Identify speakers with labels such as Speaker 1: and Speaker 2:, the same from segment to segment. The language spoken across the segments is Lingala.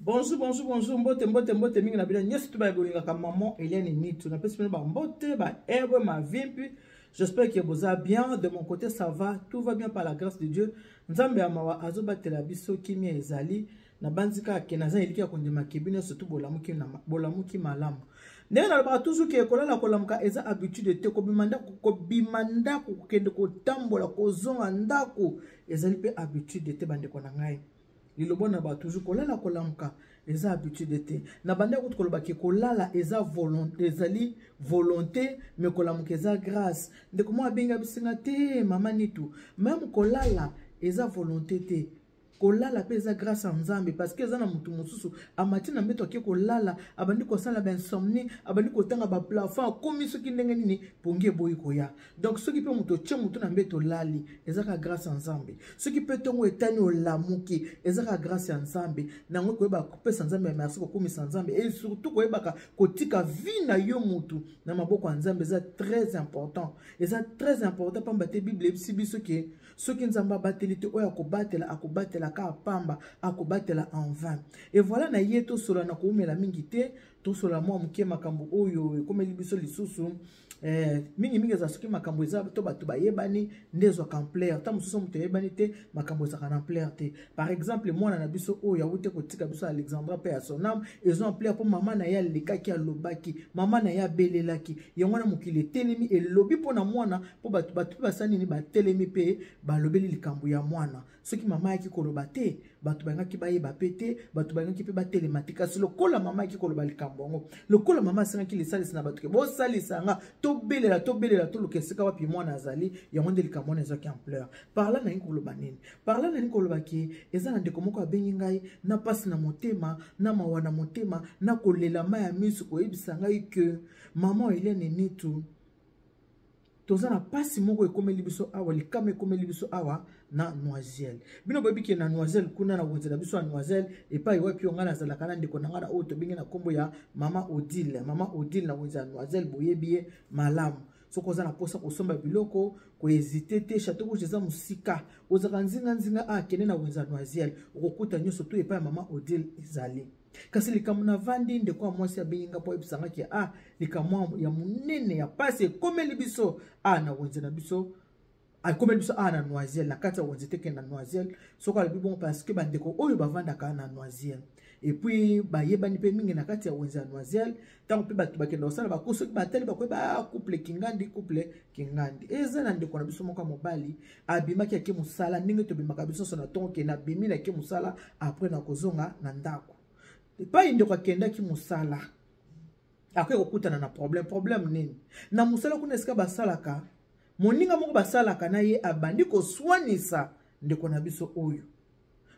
Speaker 1: Bonjour, bonjour, bonjour, mbote, mingi na bila nyesi tu ba bolinga ka maman Eliane Nitu. Na pesi ba mbote, ba ebe ma vimpi. J'espère que vous allez bien. De mon côté, ça va. Tout va bien par la grâce de Dieu. Nzambe amawa azoba telabiso kimia ezali. Na banzika kenaza eliki ya kondima kibine surtout bolamuki malamu. Ndenge na toujours ke kola la kolamuka eza habitude te ko bimanda ko kende ko tambola ko zonga ndako ezali pe habitude te bande ko na ngai. Lilobo na ba toujours kolala kolamuka eza habitude te na bande ko koloba ke kolala eza volonté ezali volonté mais kolamuka eza grâce ndeko mo abenga bisinga te mama Nitu même kolala eza volonté te kolala pe eza grâce à Nzambe parce que eza na mutu mususu amati na mbeto ke kolala abandi ko sala ba insomnie abandi ko tanga ba plafond komi soki ndenge nini pongi boyi koya donc soki pe mutu tche mutu na mbeto lali eza ka grâce à Nzambe soki pe tongo etani olamuki eza ka grâce à Nzambe nango ko ba kopesa Nzambe merci ko komi sa Nzambe et surtout ko yebaka kotika vie na yo mutu na maboko ya Nzambe eza très important pamba te Bible biso ke soki Nzamba bateli te oya akobatela ka pamba akobatela en vain et voilà na yeto sola na koumela mingi te to sola mwa muke makambo oyo ekomeli biso lisusu mingi za soki makambo eza to bato bayebani ndezo kamplaire ta mususu muto yebani te makambo eza kana plaire te par exemple mwana na biso oyo awute kotika biso Alexandra pe ya sonam ezo en plaire po mama na ya lekaki alobaki mama na ya belelaki yango na mukile telemi elobi po na mwana po bato basani ni batelemi pe balobeli likambo ya mwana soki mama yaki koloba te bato bangaki bayeba pete bato bangaki pe batelematika si lokola mama yaki koloba likambo ngo lokola mama sangaki lisalisi na bato ke bo salisa nga to belela to lokeseka wapi mwana azali yango nde likambo na ezaki en pleurs parla na ngoloba nini parla na ngoloba ki eza na ndeko moko abengi ngai na pasi na motema na mawana motema na kolela maya misu ko yebisa ngai ke maman Eliane Nitu toza na pasi moko ekomeli biso awa likama ekomeli biso awa na Noiselle bino boyebi ke na Noiselle kuna na wenzela biso ya Noiselle epai wapi onga na zalaka na ndeko na nga na oyo tobingi na kombo ya mama Odile na wenzela Noiselle boyebi ye malamu soko za na posa kosomba biloko ko hésiter te château rouge eza musika ozaka nzinga akene na wenzela Noiselle okokuta nyoso to epai mama Odile ezali kasi likambo na vandi ndeko ya mwasi abinga po ebisanga ki likambo ya munene ya pasi ekomeli biso na wenze na biso akomeli biso na Noiselle na kati ya wenze teke na Noiselle soko alobi bon parce que bandeko oyo bavandaka na Noiselle et puis bayebani pe mingi na kati ya wenze ya Noiselle tango pe bato bakenda osala bakoso batali bakoyeba couple kingandi eza na ndeko na biso moko mobali abimaki ake musala ndenge tobimaka biso so na tongo ke na bimi na ke musala après na kozonga na ndako epai ndeko akendaki musala akoki kokutana na problème nini na musala kuna esika basalaka moninga moko basalaka na ye abandi koswanisa ndeko na biso oyo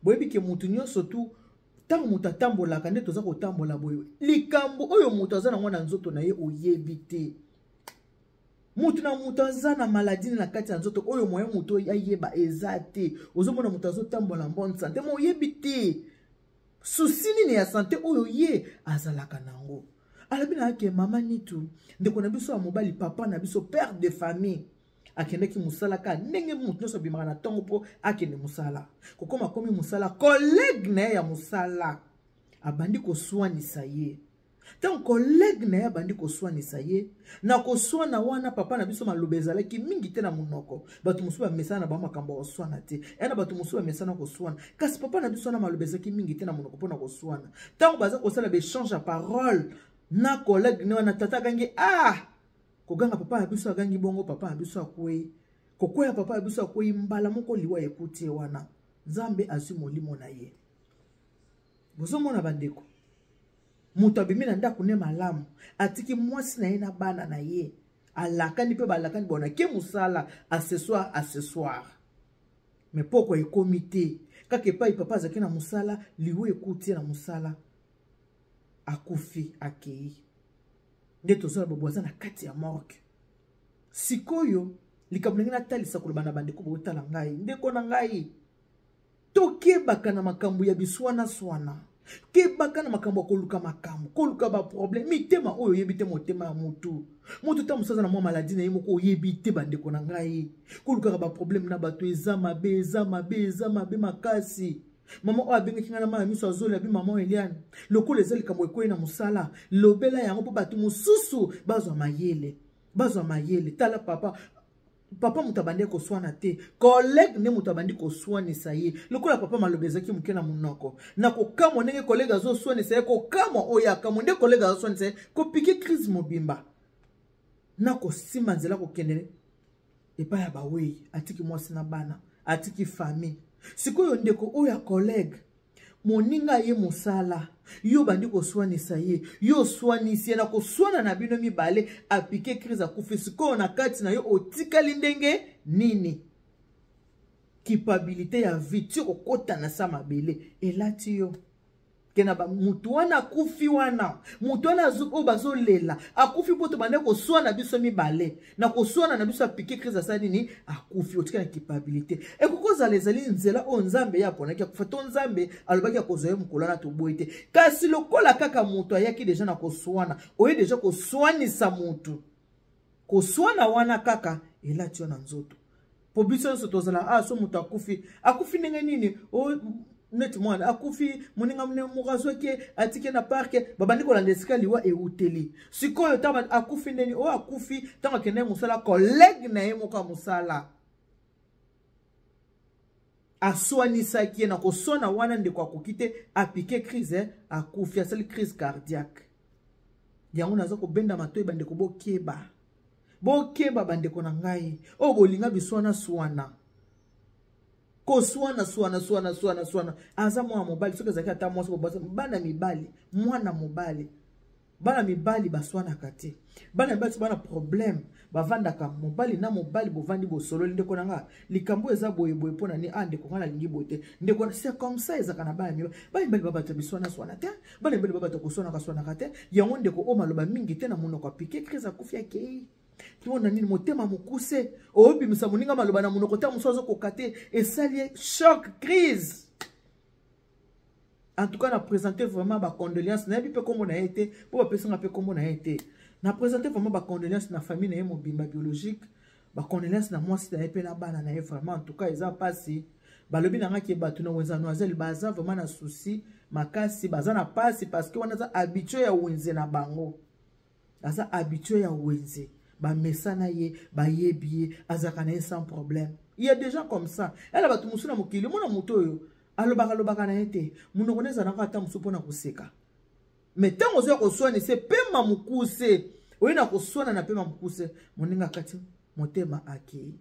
Speaker 1: boyebi ke mutu nyonso tu tango mutu atambolaka nde toza kotambola boye likambo oyo mutu aza nango na nzoto na ye oyebi te mutu na mutu aza na maladie na kati ya nzoto oyo moye mutu ayeba eza te ozomona mutu azotambola bonne santé mo oyebi te souci nini ya santé oyo ye azalaka nango alabi na ke mama Nitu ndeko na biso ya mobali papa na biso père de famille akendeki musala ka ndenge mutu nyonso abimaka na ntongo mpo akende musala kokoma komi musala collègue na ye ya musala abandi koswanisa ye ntango collègue na ye abandi koswanisa ye na koswana wana papa na biso maloba ezalaki mingi te na monoko bato mosusu bamesana na bamakambo ya koswana te na bato mosusu bamesana koswana kasi papa na biso na maloba ezalaki mingi te na monoko mpona koswana ntango baza kosala baéchange ya parole na collègue ne wana tata agangi koganga papa na biso agangi bongo papa na biso akwei kokwea papa na biso akwei mbala moko liwa ekuti ye wana Nzambe azwi molimo na ye bozomona bandeko mutu abimi na ndako ne malamu atiki mwasi na ye na bana na ye alakani pe balakani bona ke musala accessoire mais poko ekomi te kaka epai papa azaki na musala liwa ekuti na musala akufi akei nde tozola boboaza na kati ya morgue sikoyo likambo ndenge natalisa koloba na bandeko botala ngai ndeko na ngai tokebaka na makambo ya biswana kebaka na makambo koluka ba problème mitema oyo yebi te motema ya mutu ta musaza na mwa maladie na ye moko oyebi te bandeko na ngai koluka ba problème na bato eza mabe makasi Maman o abengaki nga na mama miso azoli abi maman Eliane. Lokola ezali kambo ekoyi na musala. Lobela yango po batu mosusu bazwa mayele. Bazwa mayele. Tala papa. Papa mutabandi ko swana te. Collègue ne mutabandi ko swani saye. Lokola papa malobezaki muke na munoko. Na ko kamo ndenge collègue azo swani saye ko kamo oya kamo ndenge collègue azo swani saye ko piquer crise mobimba. Na ko sima nzela ko kendele. Epa ya bawei atiki mwasi na bana, atiki famille. Sikoyo ndeko oya collègue. Moninga ye musala. Yo bandi ko swanisa ye. Yo swanisi na ko swana na bino mibale apike crise akufi. Sikoyo na kati na yo otikali ndenge nini. Kipabilite ya viti okota na sa mabele. Elati yo. Kena ba mutu wana akufi wana. Mutu wana azuko bazo lela. Akufi poto bande ko swana biso mibale. Na ko swana na biso apike crise sa nini. Akufi otika na kipabilite. Ekukoza lezali nzela o nzambe ya pona. Kia kufato nzambe alobaki ya kozoye mkulana tuboite. Kasi lokola kaka mutu ayaki deja na ko swana. Oye deja ko swanisa mutu. Ko swana wana kaka. Elati yo na nzoto. Po biso nsoto zala. So mutu akufi. Akufi nenge nini. Neti mwana akufi moninga mne mugazo ke atike na parke babandi ko landesika liwa e uteli sikoyo taba akufi ndeni o akufi tanga kene musala collègue na ye moka musala aswani saki na ko sona wana ndeko akokite apike crise akufi asali crise cardiaque yango nazo ko benda matoyi bande ko bokeba bande ko na ngai o bolinga biswana swana ko swana aza mwa mobali soki ezaki ata mwasi bana mibali mwana mobali bana mibali baswana kate bana mibali bana problème bavandaka mobali na mobali bovandi bosololi ndeko nanga likambo eza boye pona ni ndeko ngana lingi bote ndeko c'est comme ça ezaka na bana mibali babata biswana te bana mibali babata koswana kaswana kate yango ndeko o maloba mingi te na monoko apike crise akufi yake Kimona nini motema mukuse obi misa moninga maloba na munoko ta musozo kokate esali choc crise. En tout cas, na présenter vraiment ba condoléances na bipe comme on a été pour ba personne peu comme on a été. Na présenter vraiment ba condoléances na famille na ye mobimba biologique, ba condoléances na moi si na pe na bana na ye vraiment en tout cas ils ont passé ba lobi na ngaki ba tuna wenza noiselle baza vraiment na souci makasi baza na passe parce que on a habitué ya wenze na bango. Asa habitué ya wenze. Ba mesana ye ba yebi azakana sans problème. Il y a des gens comme ça. Elle a batu musuna mukili mona mutoyo alobaka na ete munongoneza na ata musupo na kuseka. Mais tango zo ko swana se pema mukuse. Oyina ko swana na pema mukuse moninga kati motema aki.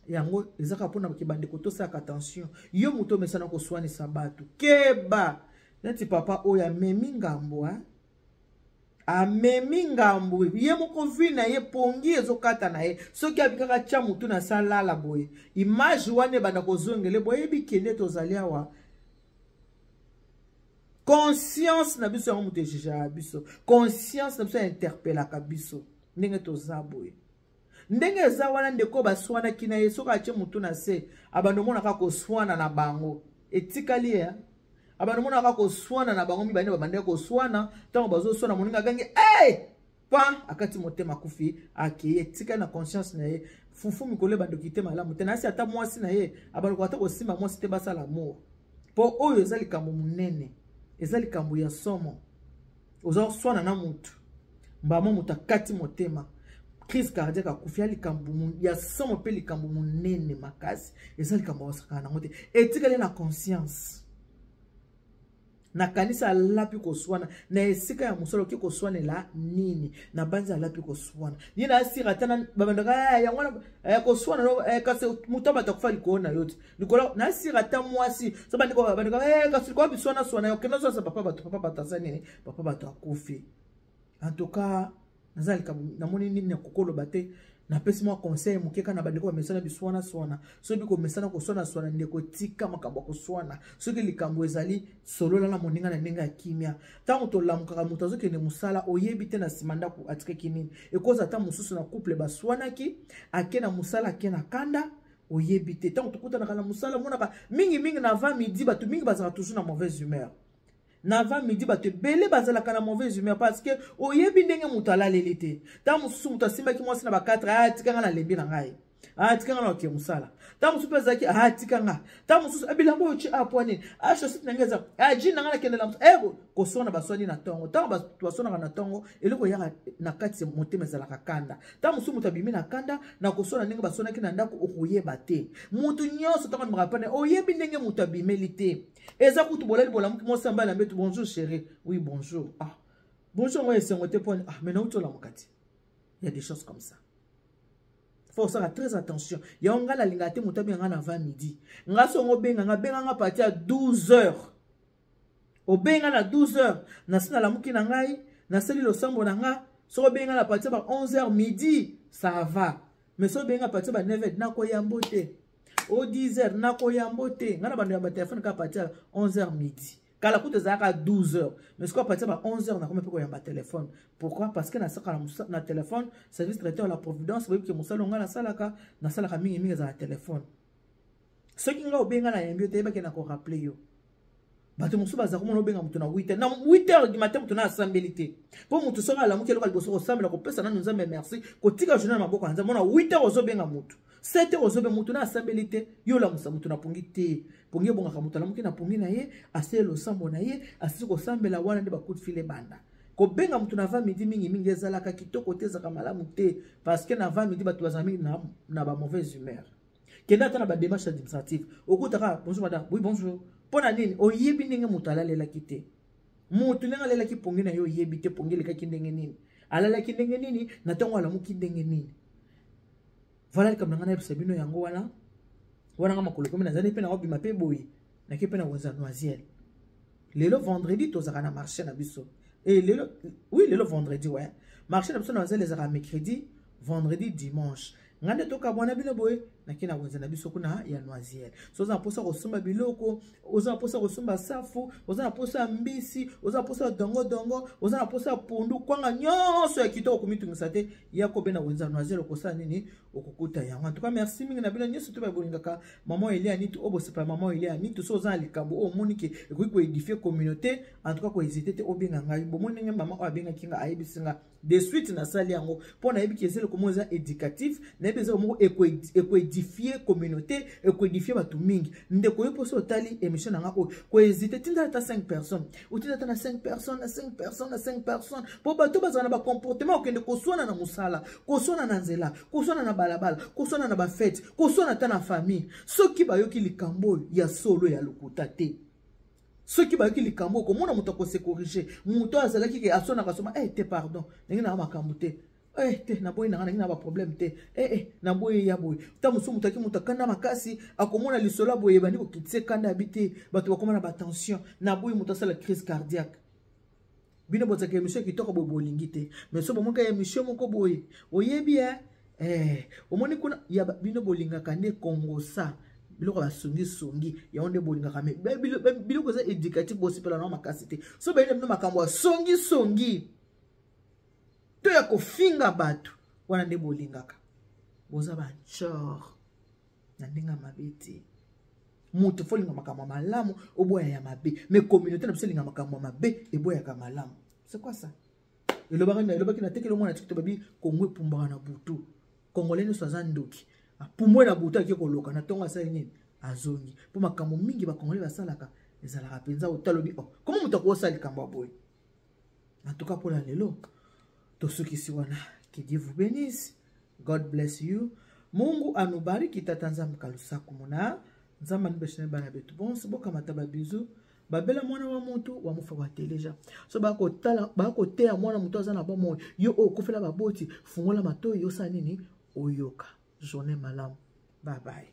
Speaker 1: Yango ezaka pona kibande ko tosaka attention. Yo muto mesana ko swana sabatu. Keba. Neti papa oya memi ngambo amemi ngambu ye moko vina ye pongi ezokata na ye soki abikaka tia mutu na salala boye image wane bana kozongele boye bikende tozali awa conscience na biso yango mutu ejija biso conscience na biso interpellaka biso ndenge toza boye ndenge eza wana ndeko baswanaki na ye soki atie mutu na se abando monaka koswana na bango etikali ya abana mona ka ko swana na bango mibane babande ko swana tango bazo swana moninga gange pa akati motema kufi akeye tika na conscience na ye fufu mikole bando kite malamu tena si ata mwasi na ye abana ko ata ko simba mwasi te basala l'amour po oyo ezali kambo munene ezali kambo ya somo ozo swana na mutu mbamo mutakati motema crise cardiaque akufi ali kambo ya somo pe likambo munene makasi ezali kambo wasakana ngote etika na conscience na kanisa lapi koswana na esika ya musolo ki koswana la nini na banza lapi koswana nina asira tana babandaka ya ngwana koswana no kasi mutaba takufa likona yote likola na asira ta mwasi so bandiko babandaka kasi ko biswana swana yo kena so sa papa batasa nini papa bato akufi en tout cas nazali ka na moni nini na kokolo bate na pesi moi conseil mukeka na bandiko mesana biswana swana so biko mesana ko swana swana ndeko tika makabo ko swana so ki likambo ezali solo la moninga na ndenge ya kimia tango to lamuka mutu azoke ne musala oyebi te na simanda ku atike kinini ekoza ta mususu na couple baswana ki akena musala akena kanda oyebi te tango tukuta na musala monaka mingi na 20 midi batu mingi bazaka toujours na mauvaise humeur na 20 midi bato belé bazalaka na mauvaise humeur parce que oyebi ndenge mutu alaleli te ta mususu mutu asimba ki mwasi na ba 4 tikanga na lembi na ngai tika nga na ke musala ta musu pesa ki tika nga ta musu abilambo yo chi apone chaussette nangeza ji nanga na kendela musu ebo ko sona basoni na tongo ta basona na tongo eliko ya na kati motema zala kakanda ta musu mutabimi na kanda na ko sona ninga basona ki na ndako okuyeba te mutu nyoso ta ko mrapane oyebi ndenge mutabimeli te eza kutu bolali bolamuki mosamba la mbetu bonjour chérie oui bonjour bonjour moi c'est ngote point maintenant tu la mokati il y a des choses comme ça. Faut faire très attention. Il y a un gars qui a été monté à 20 midi. Il y a un gars qui parti à 12 heures. Au benga à 12 heures. Nasina la muki nangai. Naseli lo sambo nanga. So benga la parti à 11 heures midi. Ça va. Mais so benga parti à 9 heures. Nako yambote. Au 10 heures. Nako yambote. Ngana bandu ya téléphone ka parti à 11 heures midi. Kala koute zaka 12 heures. Mais ce qu'on parti à 11 heures. On a combien pour yamba téléphone. Pourquoi? Parce que na téléphone, service traiteur la providence, vous voyez que Moussa Longa na salaka mingi za téléphone. Ce qui nga obenga na yambio te ba ke na ko rappeler yo. Bato musu baza ko mono benga mutu na 8h. Na 8h du matin mutu na assemblée. Pour mutu sora la muke lokal boso assemblée ko pesa na nzambe merci. Ko tika journal maboko nza mona 8h ozo benga mutu. 7h ozo benga mutu na assemblée yo la musa mutu na pongi te. Pongi bonga ka mutu la muke na pongi na ye, ase lo sambo na ye, ase ko sambela wana de ba coup de fil banda. Ko benga mutu na 20 midi mingi ezalaka kitoko te zaka malamu te parce que na 20 midi batu bazami na ba mauvaise humeur. Kenda ta na ba démarche administrative. Okutaka bonjour madame. Oui bonjour. Pona nini oyebi ndenge mutu alalela kite. Mutu ndenge alalela ki pongi na yo yebi te pongi le kaki ndenge nini. Alalela ki ndenge nini na tongo ala muki ndenge nini. Voilà comme ngana yebisa bino yango wana. Wana ngama koloko na zani pe na obi mape boyi. Na ke pe na wenza noisiel. Lelo vendredi tozaka na marché na biso. Et le vendredi, ouais. Marché d'absence dans les arabes mercredi, vendredi, dimanche. Ngande toka bwana bino boy na kina wenza na biso kuna ya noisiel. So za posa kosomba biloko, oza posa kosomba safu, oza posa mbisi, oza posa dongo, oza posa pondu kwanga nyonso ya kitoko kumitungisa te yako be na wenza noisiel kosa nini okukuta yango. En tout cas merci mingi na bino nyonso to ba bolingaka maman Elia nitu obo c'est pas maman Elia nitu so za likambo o monike ekuki ko édifier communauté en tout cas ko hésiter te obenga ngai bo monenge maman o abenga kinga ayibisinga de suite na sali yango pona yebiki ezele komoza éducatif na yebeza mo eko édifier communauté eko édifier batu mingi ndeko yo poso tali émission nanga ko hésiter tinda ta 5 personnes ou tinda ta na 5 personnes po bato bazana ba comportement okende ko sona na musala ko sona na nzela ko sona na balabala ko sona na ba fête ko sona ta na famille soki bayoki likambo ya solo ya lokuta te. Ceux qui bayoki likambo ko mona muto ko se corriger muto azalaki ke asona kasoma te pardon ningi na makambo te te na boy na ba problème te na boy ya boy ta musu mutaki mutakanda makasi akomona lisolo boye bandi ko kitse kanda habité bato bakoma na ba tension na boy muto sala crise cardiaque bino botaka émission kitoko boy bolingi te mais so bomonka émission moko boy oyebi omoni kuna ya bino bolinga kande Congo sa biloko ba songi ya onde bolinga kame biloko za éducatif bosi pela na makasi te so ba ine makambo songi to ya kofinga bato wana nde bolingaka boza ba chor na ndinga mabeti mutu folinga makambo malamu oboya ya mabe mais communauté na biselinga makambo mabe eboya ka malamu c'est quoi ça elobaki na tekelo mwana tikito babi kongwe pumbaka na butu congolais ne soza ndoki pumwe na butu aki koloka na tonga sa nini azongi po makambo mingi ba congolais basalaka ezalaka penza otalobi comment mutu ko sali kamba boy en tout cas pour la lelo to sukisi wana que Dieu vous bénisse, God bless you, Mungu anubariki tata nzambe kalusaku muna nzamba nibeshene bana betu bon boka mataba bizu babela mwana wa mutu wa mufa wa teleja so bako tala bako tea mwana mutu azana ba moyo yo okufela baboti fungola matoyi yo sa nini oyoka journée malamu bye bye.